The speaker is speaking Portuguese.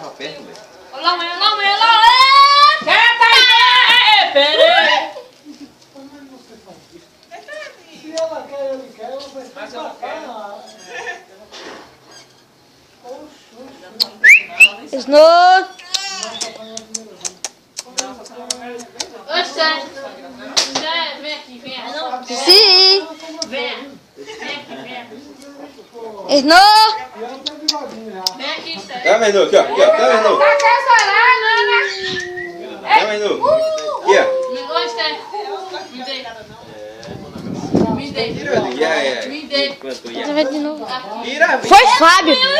pra perto, velho. Olá, mãe, olá, mãe, olá! Quieta aí! Peraí! Se ela quer, ele quer, eu vou esperar. Snow! Oxa! Vem aqui, vem aqui. Não, Sim! vem. Vem aqui, vem aqui. Snow! E ela tá de rodinha já. Vem aqui, Steph. Tá, Menu, aqui, ó. Aqui, ó. Tá, Menu. Tá aqui essa lá, Nana. Tá, Menu. Aqui, ó. Ô, Steph. Me dê. Me dê. Tira, yeah, yeah. Me dê. Enquanto, Você yeah. vai de novo. Tira, Foi Fábio!